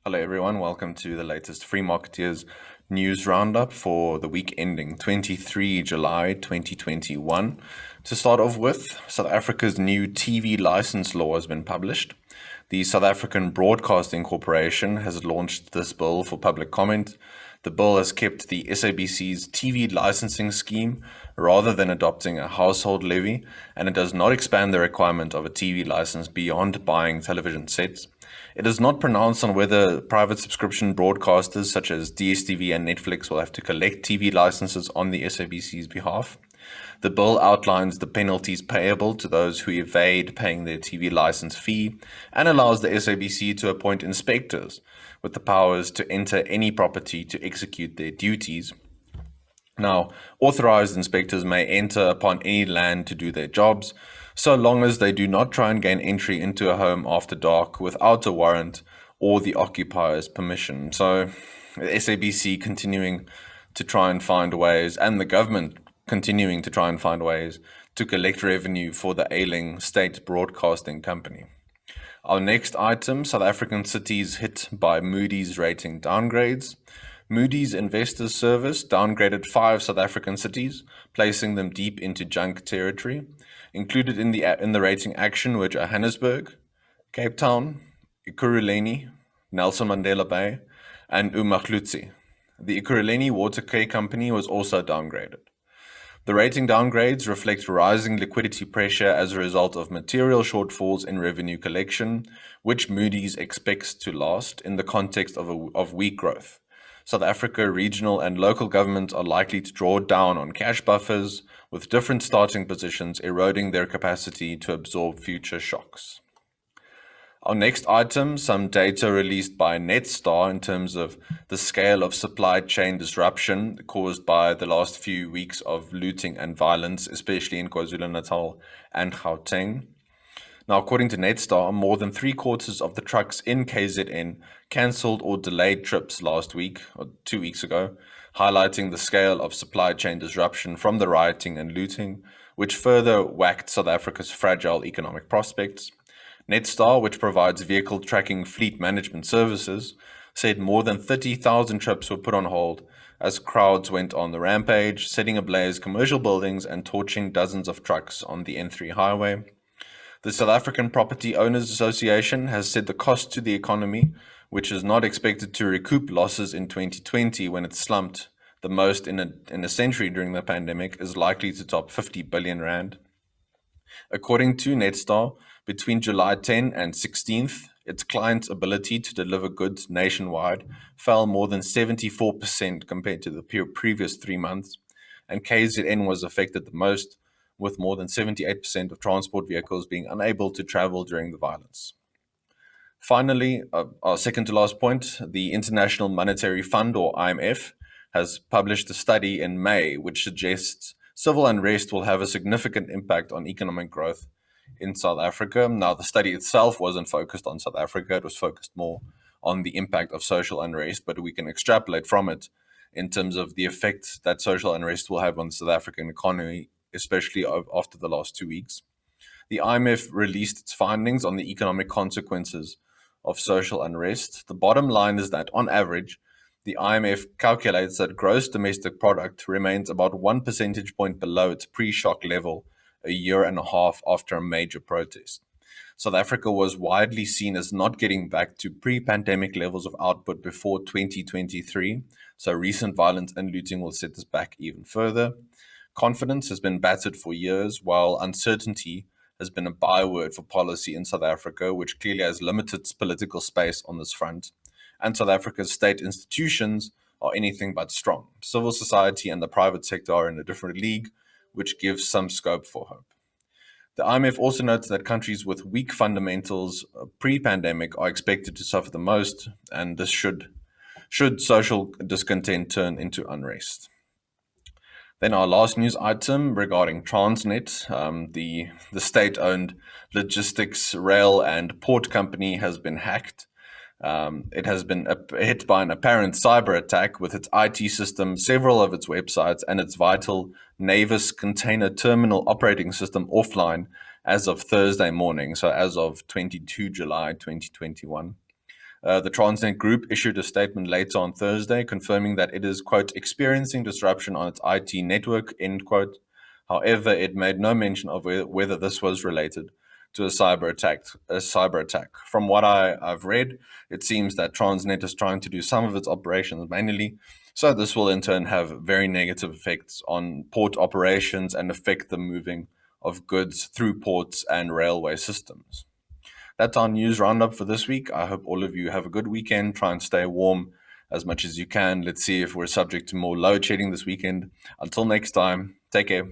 Hello, everyone. Welcome to the latest Free Marketeers news roundup for the week ending 23 July 2021. To start off with, South Africa's new TV license law has been published. The South African Broadcasting Corporation has launched this bill for public comment. The bill has kept the SABC's TV licensing scheme rather than adopting a household levy, and it does not expand the requirement of a TV license beyond buying television sets. It is not pronounced on whether private subscription broadcasters such as DStv and Netflix will have to collect TV licenses on the SABC's behalf. The bill outlines the penalties payable to those who evade paying their TV license fee and allows the SABC to appoint inspectors with the powers to enter any property to execute their duties. Now, authorized inspectors may enter upon any land to do their jobs, so long as they do not try and gain entry into a home after dark without a warrant or the occupier's permission. So, the SABC continuing to try and find ways, and the government continuing to try and find ways to collect revenue for the ailing state broadcasting company. Our next item, South African cities hit by Moodys rating downgrades. Moodys Investors Service downgraded 5 South African cities, placing them deep into junk territory. Included in the rating action were Johannesburg, Cape Town, Ekurhuleni, Nelson Mandela Bay, and uMaghlutsi. The Ekurhuleni Water Care Company was also downgraded. The rating downgrades reflect rising liquidity pressure as a result of material shortfalls in revenue collection, which Moodys expects to last in the context of weak growth. South Africa regional and local governments are likely to draw down on cash buffers, with different starting positions eroding their capacity to absorb future shocks. Our next item, some data released by Netstar in terms of the scale of supply chain disruption caused by the last few weeks of looting and violence, especially in KwaZulu-Natal and Gauteng. Now, according to Netstar, more than 3/4 of the trucks in KZN cancelled or delayed trips last week, or 2 weeks ago, highlighting the scale of supply chain disruption from the rioting and looting, which further whacked South Africa's fragile economic prospects. Netstar, which provides vehicle tracking fleet management services, said more than 30,000 trips were put on hold as crowds went on the rampage, setting ablaze commercial buildings and torching dozens of trucks on the N3 highway. The South African Property Owners Association has said the cost to the economy, which is not expected to recoup losses in 2020 when it slumped the most in a century during the pandemic, is likely to top 50 billion rand. According to Netstar, between July 10 and 16th, its clients' ability to deliver goods nationwide fell more than 74% compared to the previous 3 months, and KZN was affected the most, with more than 78% of transport vehicles being unable to travel during the violence. Finally, our second to last point, the International Monetary Fund, or IMF, has published a study in May which suggests civil unrest will have a significant impact on economic growth in South Africa. Now, the study itself wasn't focused on South Africa, it was focused more on the impact of social unrest, but we can extrapolate from it in terms of the effect that social unrest will have on the South African economy, especially after the last 2 weeks. The IMF released its findings on the economic consequences of social unrest. The bottom line is that, on average, the IMF calculates that gross domestic product remains about 1 percentage point below its pre-shock level a year and a half after a major protest. South Africa was widely seen as not getting back to pre-pandemic levels of output before 2023, so recent violence and looting will set this back even further. Confidence has been battered for years, while uncertainty has been a byword for policy in South Africa, which clearly has limited political space on this front. And South Africa's state institutions are anything but strong. Civil society and the private sector are in a different league, which gives some scope for hope. The IMF also notes that countries with weak fundamentals pre-pandemic are expected to suffer the most, and this should social discontent turn into unrest. Then our last news item regarding Transnet, the state-owned logistics, rail and port company has been hacked. It has been hit by an apparent cyber attack with its IT system, several of its websites, and its vital Navis container terminal operating system offline as of Thursday morning, so as of 22 July 2021. The Transnet Group issued a statement later on Thursday confirming that it is, quote, experiencing disruption on its IT network, end quote. However, it made no mention of whether this was related to a cyber attack. From what I've read, it seems that Transnet is trying to do some of its operations manually, so this will in turn have very negative effects on port operations and affect the moving of goods through ports and railway systems. That's our news roundup for this week. I hope all of you have a good weekend. Try and stay warm as much as you can. Let's see if we're subject to more load shedding this weekend. Until next time, take care.